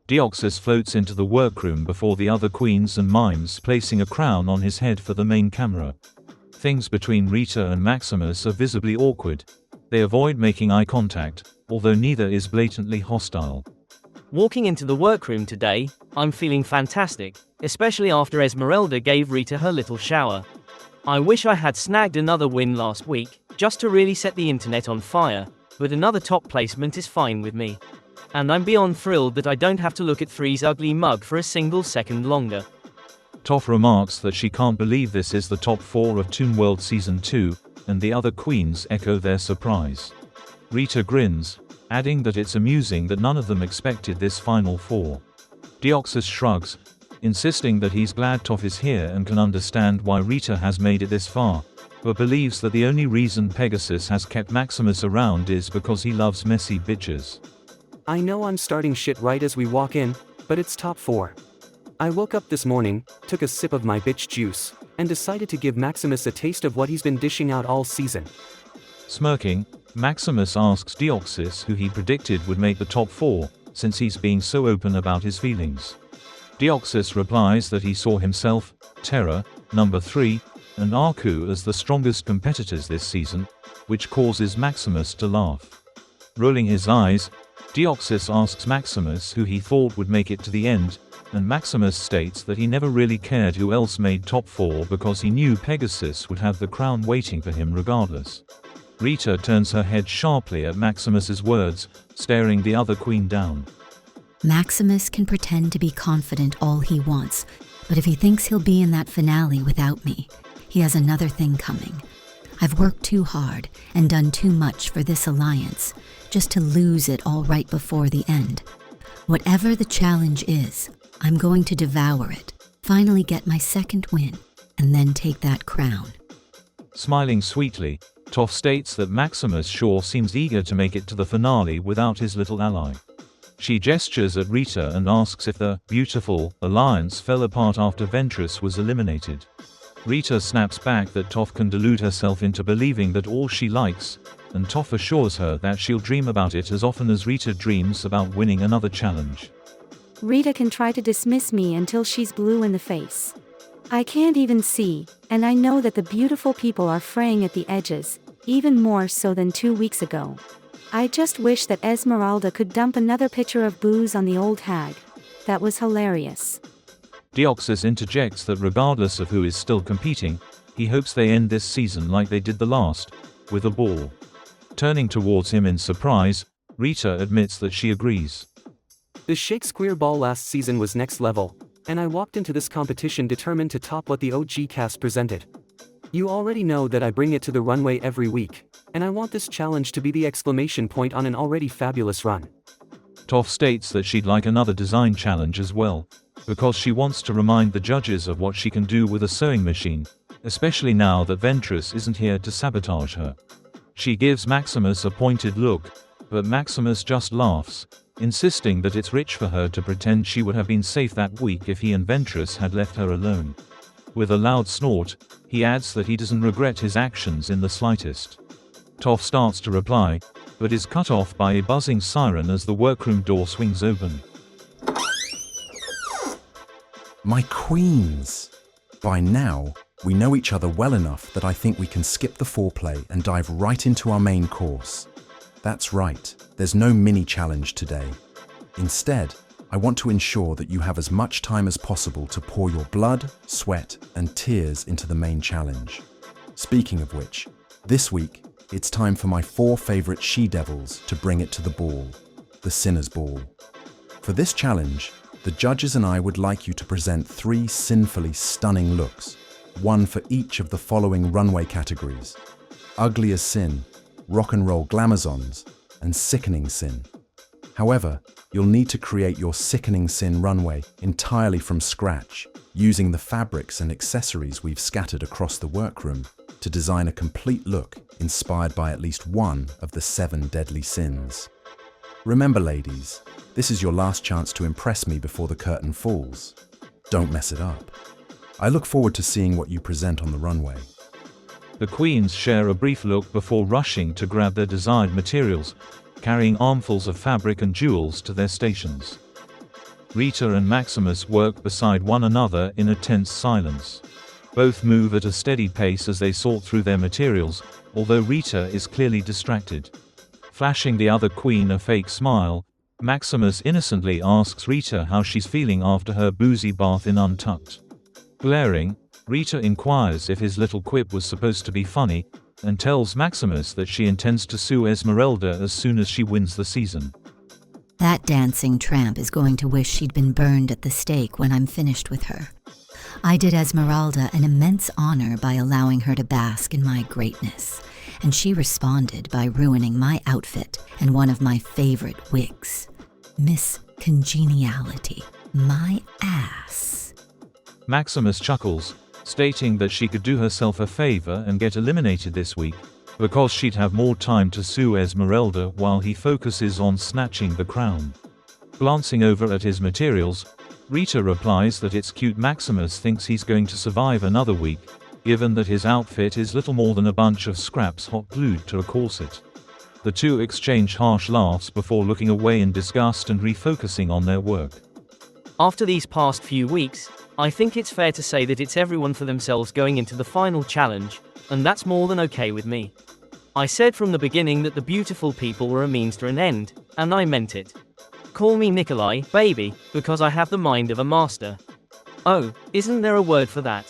Deoxys floats into the workroom before the other queens and mimes, placing a crown on his head for the main camera. Things between Rita and Maximus are visibly awkward. They avoid making eye contact, although neither is blatantly hostile. Walking into the workroom today, I'm feeling fantastic, especially after Esmeralda gave Rita her little shower. I wish I had snagged another win last week, just to really set the internet on fire, but another top placement is fine with me. And I'm beyond thrilled that I don't have to look at Three's ugly mug for a single second longer. Toph remarks that she can't believe this is the top 4 of Toon World Season 2, and the other queens echo their surprise. Rita grins, adding that it's amusing that none of them expected this final 4. Deoxys shrugs, insisting that he's glad Toph is here and can understand why Rita has made it this far, but believes that the only reason Pegasus has kept Maximus around is because he loves messy bitches. I know I'm starting shit right as we walk in, but it's top 4. I woke up this morning, took a sip of my bitch juice, and decided to give Maximus a taste of what he's been dishing out all season. Smirking, Maximus asks Deoxys who he predicted would make the top 4, since he's being so open about his feelings. Deoxys replies that he saw himself, Terra, number 3, and Aku as the strongest competitors this season, which causes Maximus to laugh. Rolling his eyes, Deoxys asks Maximus who he thought would make it to the end, and Maximus states that he never really cared who else made top 4 because he knew Pegasus would have the crown waiting for him regardless. Rita turns her head sharply at Maximus's words, staring the other queen down. Maximus can pretend to be confident all he wants, but if he thinks he'll be in that finale without me, he has another thing coming. I've worked too hard and done too much for this alliance, just to lose it all right before the end. Whatever the challenge is, I'm going to devour it, finally get my second win, and then take that crown. Smiling sweetly, Toph states that Maximus sure seems eager to make it to the finale without his little ally. She gestures at Rita and asks if the beautiful alliance fell apart after Ventress was eliminated. Rita snaps back that Toph can delude herself into believing that all she likes, and Toph assures her that she'll dream about it as often as Rita dreams about winning another challenge. Rita can try to dismiss me until she's blue in the face. I can't even see, and I know that the beautiful people are fraying at the edges, even more so than 2 weeks ago. I just wish that Esmeralda could dump another pitcher of booze on the old hag. That was hilarious. Deoxys interjects that regardless of who is still competing, he hopes they end this season like they did the last, with a ball. Turning towards him in surprise, Rita admits that she agrees. The Shakespeare ball last season was next level, and I walked into this competition determined to top what the OG cast presented. You already know that I bring it to the runway every week, and I want this challenge to be the exclamation point on an already fabulous run. Toph states that she'd like another design challenge as well, because she wants to remind the judges of what she can do with a sewing machine, especially now that Ventress isn't here to sabotage her. She gives Maximus a pointed look, but Maximus just laughs, insisting that it's rich for her to pretend she would have been safe that week if he and Ventress had left her alone. With a loud snort, he adds that he doesn't regret his actions in the slightest. Toph starts to reply, but is cut off by a buzzing siren as the workroom door swings open. My queens! By now, we know each other well enough that I think we can skip the foreplay and dive right into our main course. That's right, there's no mini challenge today. Instead, I want to ensure that you have as much time as possible to pour your blood, sweat, and tears into the main challenge. Speaking of which, this week, it's time for my 4 favorite she-devils to bring it to the ball, the Sinner's Ball. For this challenge, the judges and I would like you to present 3 sinfully stunning looks, one for each of the following runway categories: Ugly as Sin, Rock and Roll Glamazons, and Sickening Sin. However, you'll need to create your Sickening Sin runway entirely from scratch, using the fabrics and accessories we've scattered across the workroom to design a complete look inspired by at least one of the 7 deadly sins. Remember, ladies, this is your last chance to impress me before the curtain falls. Don't mess it up. I look forward to seeing what you present on the runway. The queens share a brief look before rushing to grab their desired materials, carrying armfuls of fabric and jewels to their stations. Rita and Maximus work beside one another in a tense silence. Both move at a steady pace as they sort through their materials, although Rita is clearly distracted. Flashing the other queen a fake smile, Maximus innocently asks Rita how she's feeling after her boozy bath in Untucked. Glaring, Rita inquires if his little quip was supposed to be funny, and tells Maximus that she intends to sue Esmeralda as soon as she wins the season. That dancing tramp is going to wish she'd been burned at the stake when I'm finished with her. I did Esmeralda an immense honor by allowing her to bask in my greatness, and she responded by ruining my outfit and one of my favorite wigs. Miss Congeniality. My ass. Maximus chuckles, stating that she could do herself a favor and get eliminated this week, because she'd have more time to sue Esmeralda while he focuses on snatching the crown. Glancing over at his materials, Rita replies that it's cute Maximus thinks he's going to survive another week, given that his outfit is little more than a bunch of scraps hot glued to a corset. The two exchange harsh laughs before looking away in disgust and refocusing on their work. After these past few weeks, I think it's fair to say that it's everyone for themselves going into the final challenge, and that's more than okay with me. I said from the beginning that the beautiful people were a means to an end, and I meant it. Call me Nikolai, baby, because I have the mind of a master. Oh, isn't there a word for that?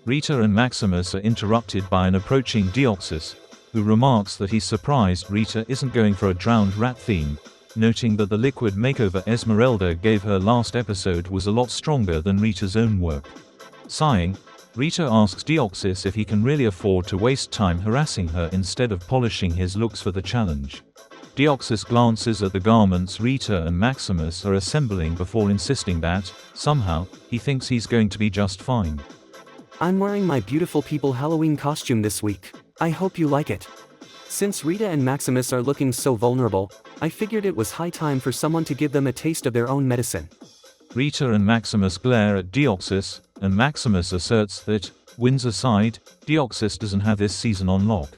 Rita and Maximus are interrupted by an approaching Deoxys, who remarks that he's surprised Rita isn't going for a drowned rat theme, noting that the liquid makeover Esmeralda gave her last episode was a lot stronger than Rita's own work. Sighing, Rita asks Deoxys if he can really afford to waste time harassing her instead of polishing his looks for the challenge. Deoxys glances at the garments Rita and Maximus are assembling before insisting that, somehow, he thinks he's going to be just fine. I'm wearing my beautiful people Halloween costume this week. I hope you like it. Since Rita and Maximus are looking so vulnerable, I figured it was high time for someone to give them a taste of their own medicine. Rita and Maximus glare at Deoxys, and Maximus asserts that, wins aside, Deoxys doesn't have this season on lock.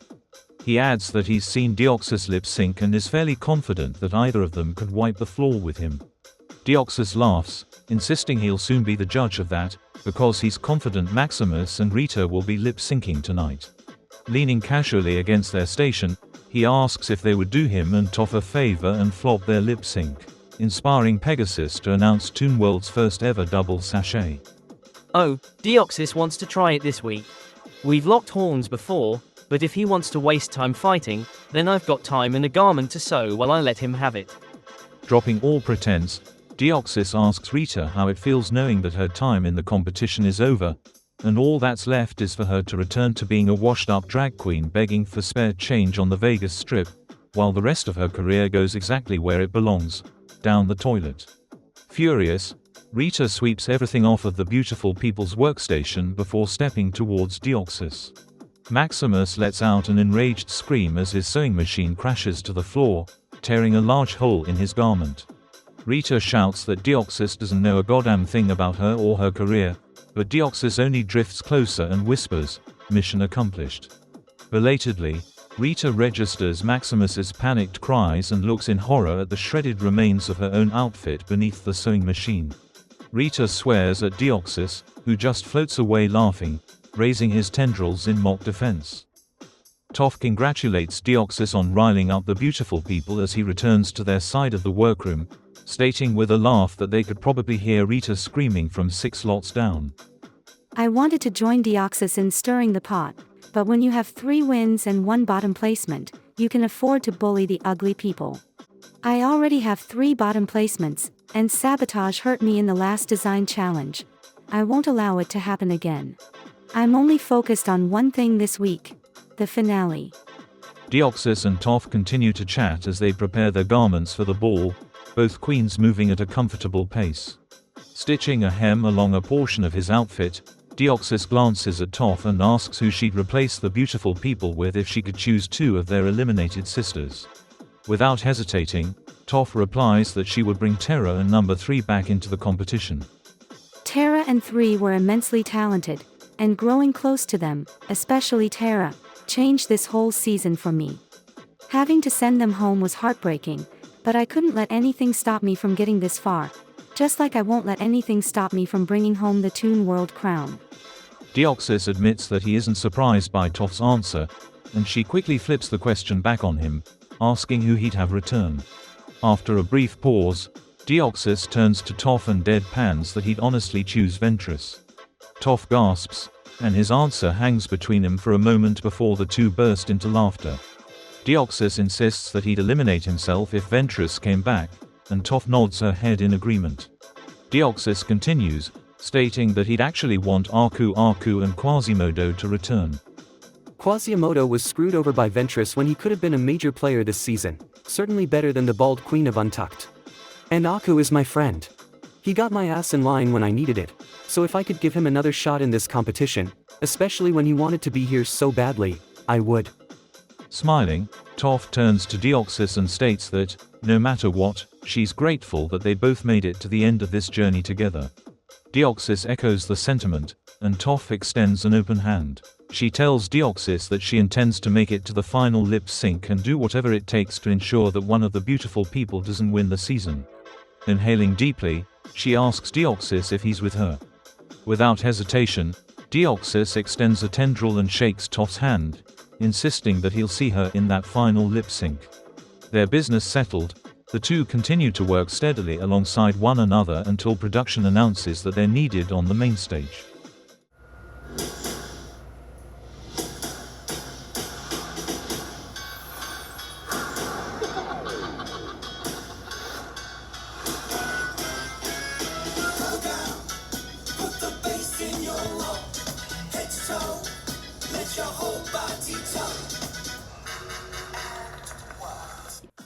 He adds that he's seen Deoxys lip sync and is fairly confident that either of them could wipe the floor with him. Deoxys laughs, insisting he'll soon be the judge of that, because he's confident Maximus and Rita will be lip syncing tonight. Leaning casually against their station, he asks if they would do him and Toph a favor and flop their lip sync, inspiring Pegasus to announce Toon World's first ever double sachet. Oh, Deoxys wants to try it this week. We've locked horns before, but if he wants to waste time fighting, then I've got time and a garment to sew while I let him have it. Dropping all pretense, Deoxys asks Rita how it feels knowing that her time in the competition is over, and all that's left is for her to return to being a washed-up drag queen begging for spare change on the Vegas Strip, while the rest of her career goes exactly where it belongs, down the toilet. Furious, Rita sweeps everything off of the beautiful people's workstation before stepping towards Deoxys. Maximus lets out an enraged scream as his sewing machine crashes to the floor, tearing a large hole in his garment. Rita shouts that Deoxys doesn't know a goddamn thing about her or her career, but Deoxys only drifts closer and whispers, "Mission accomplished." Belatedly, Rita registers Maximus's panicked cries and looks in horror at the shredded remains of her own outfit beneath the sewing machine. Rita swears at Deoxys, who just floats away laughing, raising his tendrils in mock defense. Toph congratulates Deoxys on riling up the beautiful people as he returns to their side of the workroom, stating with a laugh that they could probably hear Rita screaming from 6 lots down. I wanted to join Deoxys in stirring the pot, but when you have 3 wins and 1 bottom placement, you can afford to bully the ugly people. I already have 3 bottom placements, and sabotage hurt me in the last design challenge. I won't allow it to happen again. I'm only focused on one thing this week: the finale. Deoxys and Toph continue to chat as they prepare their garments for the ball, both queens moving at a comfortable pace. Stitching a hem along a portion of his outfit, Deoxys glances at Toph and asks who she'd replace the beautiful people with if she could choose 2 of their eliminated sisters. Without hesitating, Toph replies that she would bring Terra and number 3 back into the competition. Terra and 3 were immensely talented, and growing close to them, especially Terra, changed this whole season for me. Having to send them home was heartbreaking, but I couldn't let anything stop me from getting this far. Just like I won't let anything stop me from bringing home the Toon World crown. Deoxys admits that he isn't surprised by Toph's answer, and she quickly flips the question back on him, asking who he'd have return. After a brief pause, Deoxys turns to Toph and deadpans that he'd honestly choose Ventress. Toph gasps, and his answer hangs between them for a moment before the two burst into laughter. Deoxys insists that he'd eliminate himself if Ventress came back, and Toph nods her head in agreement. Deoxys continues, stating that he'd actually want Aku and Quasimodo to return. Quasimodo was screwed over by Ventress when he could have been a major player this season, certainly better than the bald queen of Untucked. And Aku is my friend. He got my ass in line when I needed it, so if I could give him another shot in this competition, especially when he wanted to be here so badly, I would. Smiling, Toph turns to Deoxys and states that, no matter what, she's grateful that they both made it to the end of this journey together. Deoxys echoes the sentiment, and Toph extends an open hand. She tells Deoxys that she intends to make it to the final lip sync and do whatever it takes to ensure that one of the beautiful people doesn't win the season. Inhaling deeply, she asks Deoxys if he's with her. Without hesitation, Deoxys extends a tendril and shakes Toph's hand, insisting that he'll see her in that final lip sync. Their business settled, the two continue to work steadily alongside one another until production announces that they're needed on the main stage.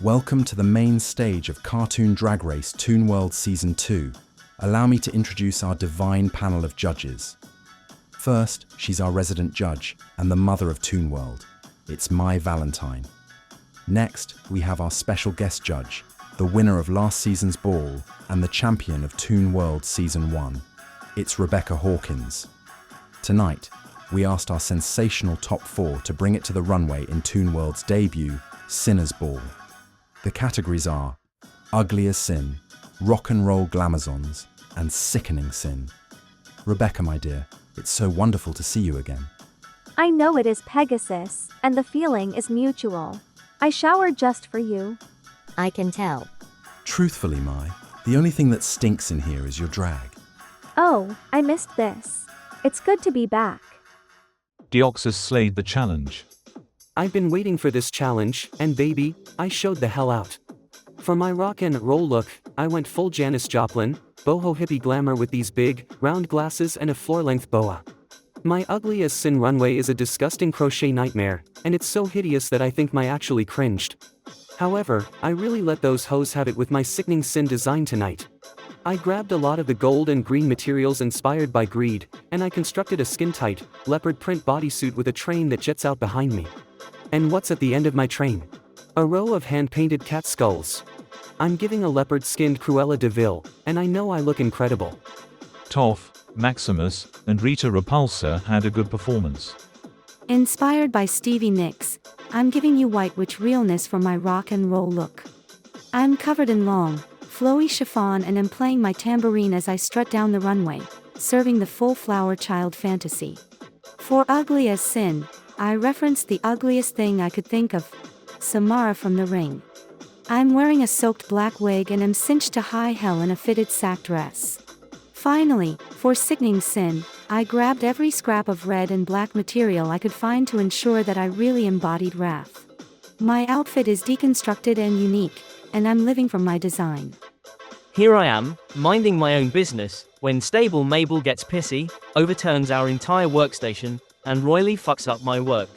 Welcome to the main stage of Cartoon Drag Race Toon World Season 2. Allow me to introduce our divine panel of judges. First, she's our resident judge and the mother of Toon World. It's My Valentine. Next, we have our special guest judge, the winner of last season's ball and the champion of Toon World Season 1. It's Rebecca Hawkins. Tonight, we asked our sensational top 4 to bring it to the runway in Toon World's debut, Sinner's Ball. The categories are Ugly as Sin, Rock and Roll Glamazons, and Sickening Sin. Rebecca, my dear, it's so wonderful to see you again. I know it is, Pegasus, and the feeling is mutual. I showered just for you. I can tell. Truthfully, Mai, the only thing that stinks in here is your drag. Oh, I missed this. It's good to be back. Deoxys slayed the challenge. I've been waiting for this challenge, and baby, I showed the hell out. For my rock and roll look, I went full Janis Joplin, boho hippie glamour with these big, round glasses and a floor-length boa. My Ugly as Sin runway is a disgusting crochet nightmare, and it's so hideous that I think I actually cringed. However, I really let those hoes have it with my Sickening Sin design tonight. I grabbed a lot of the gold and green materials inspired by greed, and I constructed a skin-tight, leopard print bodysuit with a train that jets out behind me. And what's at the end of my train? A row of hand-painted cat skulls. I'm giving a leopard-skinned Cruella de Vil, and I know I look incredible. Toph, Maximus, and Rita Repulsa had a good performance. Inspired by Stevie Nicks, I'm giving you white witch realness for my rock and roll look. I'm covered in long, flowy chiffon and am playing my tambourine as I strut down the runway, serving the full flower child fantasy. For Ugly as Sin, I referenced the ugliest thing I could think of, Samara from The Ring. I'm wearing a soaked black wig and am cinched to high hell in a fitted sack dress. Finally, for Sickening Sin, I grabbed every scrap of red and black material I could find to ensure that I really embodied wrath. My outfit is deconstructed and unique, and I'm living from my design. Here I am, minding my own business, when Stable Mabel gets pissy, overturns our entire workstation, and royally fucks up my work.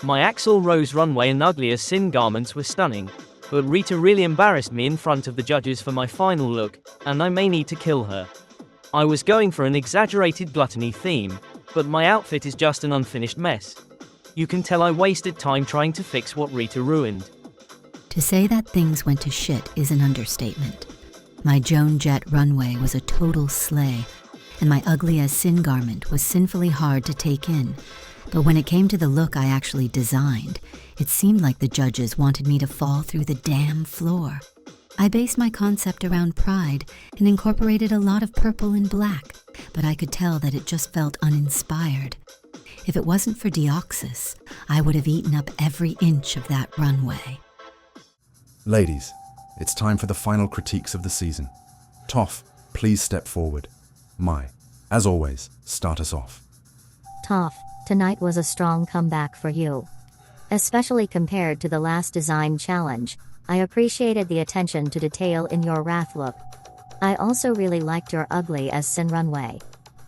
My Axl Rose runway and Ugly as Sin garments were stunning, but Rita really embarrassed me in front of the judges for my final look, and I may need to kill her. I was going for an exaggerated gluttony theme, but my outfit is just an unfinished mess. You can tell I wasted time trying to fix what Rita ruined. To say that things went to shit is an understatement. My Joan Jett runway was a total slay, and my Ugly as Sin garment was sinfully hard to take in. But when it came to the look I actually designed, it seemed like the judges wanted me to fall through the damn floor. I based my concept around pride and incorporated a lot of purple and black, but I could tell that it just felt uninspired. If it wasn't for Deoxys, I would have eaten up every inch of that runway. Ladies, it's time for the final critiques of the season. Toph, please step forward. Mai, as always, start us off. Toph, tonight was a strong comeback for you. Especially compared to the last design challenge, I appreciated the attention to detail in your Wrath look. I also really liked your ugly as Sin runway.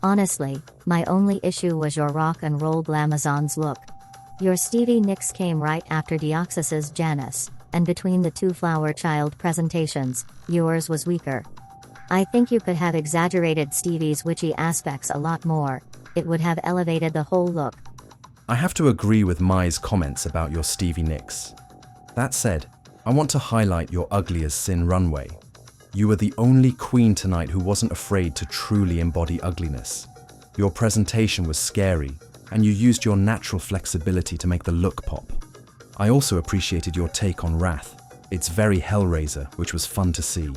Honestly, my only issue was your rock and roll glamazons look. Your Stevie Nicks came right after Deoxys's Janice, and between the two Flower Child presentations, yours was weaker. I think you could have exaggerated Stevie's witchy aspects a lot more. It would have elevated the whole look. I have to agree with Mai's comments about your Stevie Nicks. That said, I want to highlight your ugly as Sin runway. You were the only queen tonight who wasn't afraid to truly embody ugliness. Your presentation was scary, and you used your natural flexibility to make the look pop. I also appreciated your take on Wrath. It's very Hellraiser, which was fun to see.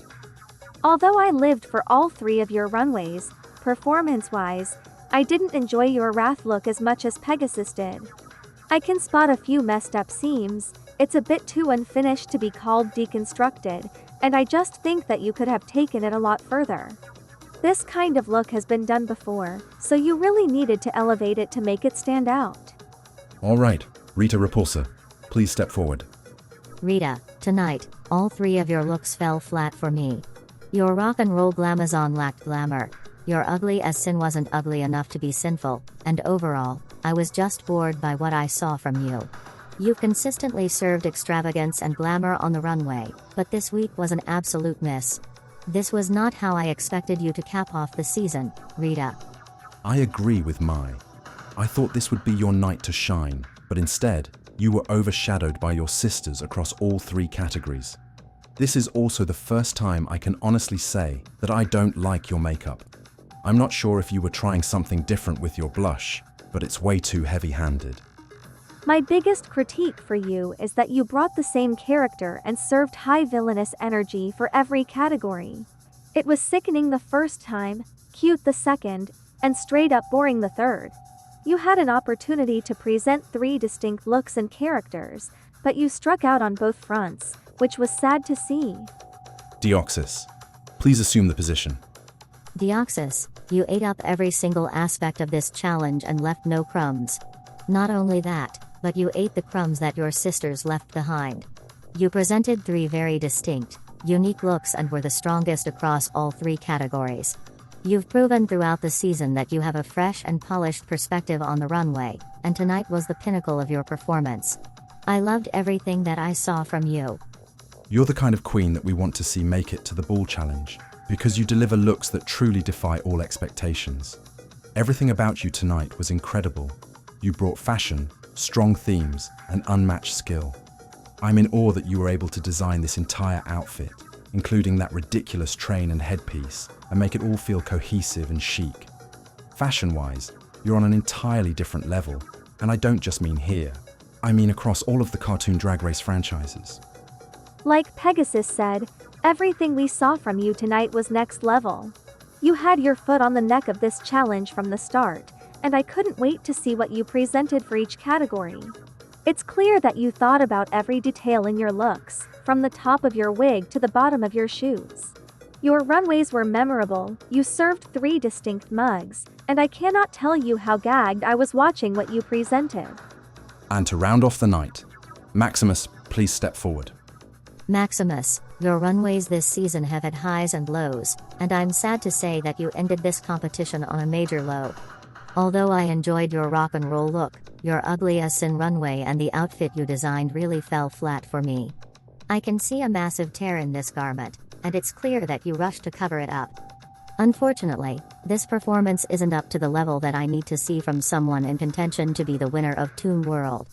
Although I lived for all 3 of your runways, performance-wise, I didn't enjoy your Wrath look as much as Pegasus did. I can spot a few messed up seams, it's a bit too unfinished to be called deconstructed, and I just think that you could have taken it a lot further. This kind of look has been done before, so you really needed to elevate it to make it stand out. All right, Rita Repulsa, please step forward. Rita, tonight, all 3 of your looks fell flat for me. Your rock and roll glamazon lacked glamour. Your ugly as Sin wasn't ugly enough to be sinful, and overall, I was just bored by what I saw from you. You consistently served extravagance and glamour on the runway, but this week was an absolute miss. This was not how I expected you to cap off the season, Rita. I agree with Mai. I thought this would be your night to shine, but instead, you were overshadowed by your sisters across all 3 categories. This is also the first time I can honestly say that I don't like your makeup. I'm not sure if you were trying something different with your blush, but it's way too heavy-handed. My biggest critique for you is that you brought the same character and served high villainous energy for every category. It was sickening the first time, cute the second, and straight up boring the third. You had an opportunity to present 3 distinct looks and characters, but you struck out on both fronts, which was sad to see. Deoxys, please assume the position. Deoxys, you ate up every single aspect of this challenge and left no crumbs. Not only that, but you ate the crumbs that your sisters left behind. You presented 3 very distinct, unique looks and were the strongest across all 3 categories. You've proven throughout the season that you have a fresh and polished perspective on the runway, and tonight was the pinnacle of your performance. I loved everything that I saw from you. You're the kind of queen that we want to see make it to the ball challenge, because you deliver looks that truly defy all expectations. Everything about you tonight was incredible. You brought fashion, strong themes, and unmatched skill. I'm in awe that you were able to design this entire outfit, including that ridiculous train and headpiece, and make it all feel cohesive and chic. Fashion-wise, you're on an entirely different level, and I don't just mean here. I mean across all of the cartoon Drag Race franchises. Like Pegasus said, everything we saw from you tonight was next level. You had your foot on the neck of this challenge from the start, and I couldn't wait to see what you presented for each category. It's clear that you thought about every detail in your looks, from the top of your wig to the bottom of your shoes. Your runways were memorable, you served 3 distinct mugs, and I cannot tell you how gagged I was watching what you presented. And to round off the night, Maximus, please step forward. Maximus, your runways this season have had highs and lows, and I'm sad to say that you ended this competition on a major low. Although I enjoyed your rock and roll look, your ugly as Sin runway and the outfit you designed really fell flat for me. I can see a massive tear in this garment, and it's clear that you rushed to cover it up. Unfortunately, this performance isn't up to the level that I need to see from someone in contention to be the winner of Toon World.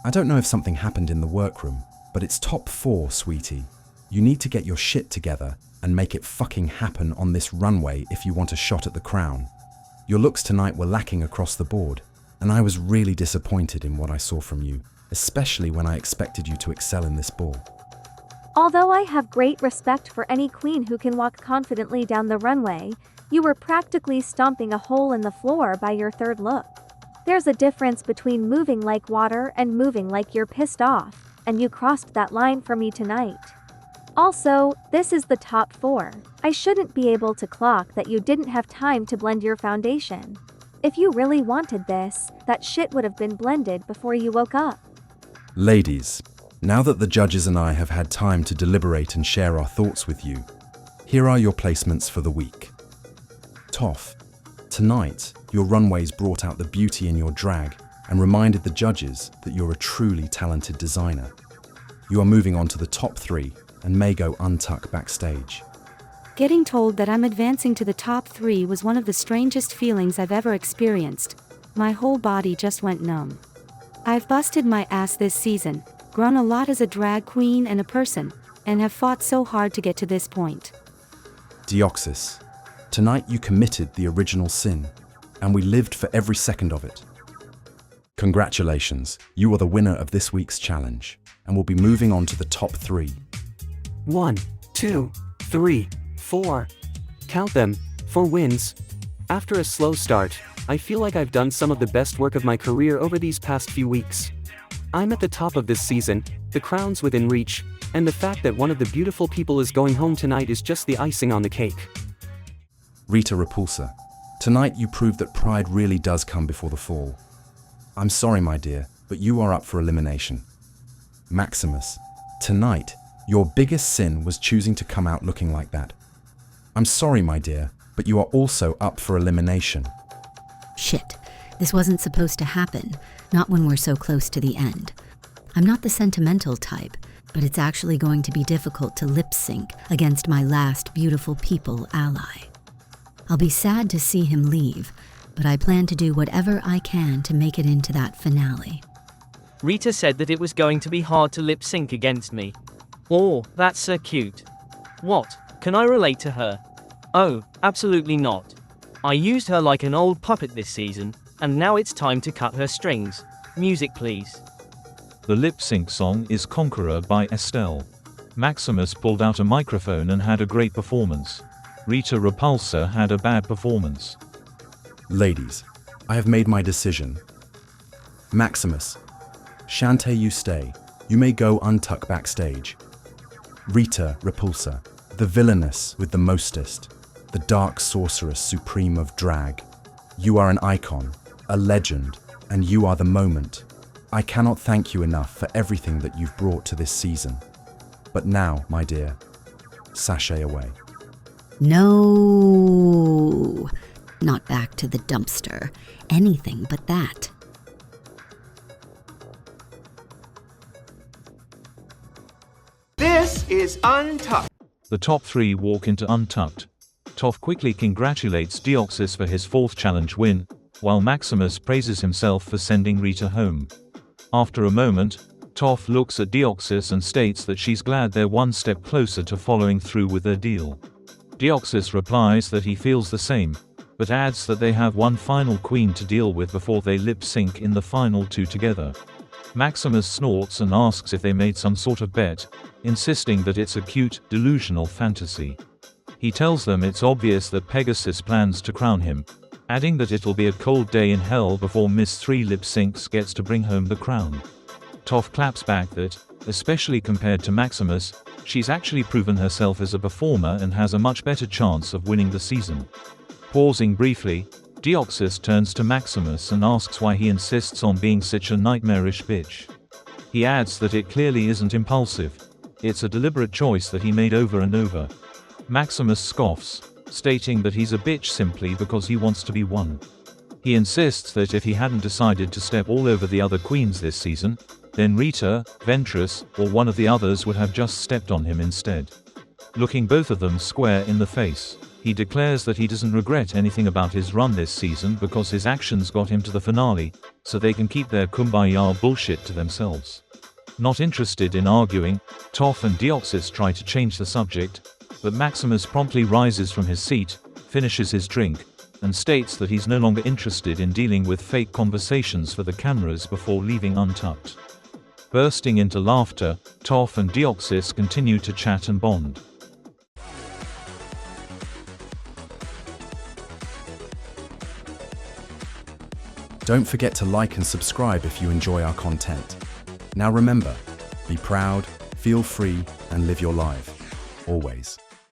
I don't know if something happened in the workroom, but it's top 4, sweetie. You need to get your shit together and make it fucking happen on this runway if you want a shot at the crown. Your looks tonight were lacking across the board, and I was really disappointed in what I saw from you, especially when I expected you to excel in this ball. Although I have great respect for any queen who can walk confidently down the runway, you were practically stomping a hole in the floor by your third look. There's a difference between moving like water and moving like you're pissed off, and you crossed that line for me tonight. Also, this is the top 4. I shouldn't be able to clock that you didn't have time to blend your foundation. If you really wanted this, that shit would have been blended before you woke up. Ladies, now that the judges and I have had time to deliberate and share our thoughts with you, here are your placements for the week. Toph, tonight, your runways brought out the beauty in your drag and reminded the judges that you're a truly talented designer. You are moving on to the top 3 and may go untuck backstage. Getting told that I'm advancing to the top 3 was one of the strangest feelings I've ever experienced. My whole body just went numb. I've busted my ass this season, grown a lot as a drag queen and a person, and have fought so hard to get to this point. Deoxys, tonight you committed the original sin, and we lived for every second of it. Congratulations, you are the winner of this week's challenge, and will be moving on to the top 3. 1, 2, 3, 4. Count them, 4 wins. After a slow start, I feel like I've done some of the best work of my career over these past few weeks. I'm at the top of this season, the crown's within reach, and the fact that one of the beautiful people is going home tonight is just the icing on the cake. Rita Repulsa, tonight you proved that pride really does come before the fall. I'm sorry, my dear, but you are up for elimination. Maximus, tonight, your biggest sin was choosing to come out looking like that. I'm sorry, my dear, but you are also up for elimination. Shit, this wasn't supposed to happen, not when we're so close to the end. I'm not the sentimental type, but it's actually going to be difficult to lip sync against my last beautiful people ally. I'll be sad to see him leave, but I plan to do whatever I can to make it into that finale. Rita said that it was going to be hard to lip sync against me. Oh, that's so cute. What? Can I relate to her? Oh, absolutely not. I used her like an old puppet this season, and now it's time to cut her strings. Music please. The lip sync song is Conqueror by Estelle. Maximus pulled out a microphone and had a great performance. Rita Repulsa had a bad performance. Ladies, I have made my decision. Maximus, Shantae, you stay. You may go untuck backstage. Rita Repulsa, the villainess with the mostest, the dark sorceress supreme of drag. You are an icon, a legend, and you are the moment. I cannot thank you enough for everything that you've brought to this season. But now, my dear, sashay away. No, not back to the dumpster. Anything but that. This is Untucked. The top 3 walk into Untucked. Toph quickly congratulates Deoxys for his 4th challenge win, while Maximus praises himself for sending Rita home. After a moment, Toph looks at Deoxys and states that she's glad they're one step closer to following through with their deal. Deoxys replies that he feels the same, but adds that they have one final queen to deal with before they lip sync in the final 2 together. Maximus snorts and asks if they made some sort of bet, insisting that it's a cute, delusional fantasy. He tells them it's obvious that Pegasus plans to crown him, adding that it'll be a cold day in hell before Miss 3 lip syncs gets to bring home the crown. Toph claps back that, especially compared to Maximus, she's actually proven herself as a performer and has a much better chance of winning the season. Pausing briefly, Deoxys turns to Maximus and asks why he insists on being such a nightmarish bitch. He adds that it clearly isn't impulsive. It's a deliberate choice that he made over and over. Maximus scoffs, stating that he's a bitch simply because he wants to be one. He insists that if he hadn't decided to step all over the other queens this season, then Rita, Ventress, or one of the others would have just stepped on him instead. Looking both of them square in the face, he declares that he doesn't regret anything about his run this season because his actions got him to the finale, so they can keep their kumbaya bullshit to themselves. Not interested in arguing, Toph and Deoxys try to change the subject, but Maximus promptly rises from his seat, finishes his drink, and states that he's no longer interested in dealing with fake conversations for the cameras before leaving Untucked. Bursting into laughter, Toph and Deoxys continue to chat and bond. Don't forget to like and subscribe if you enjoy our content. Now remember, be proud, feel free, and live your life. Always.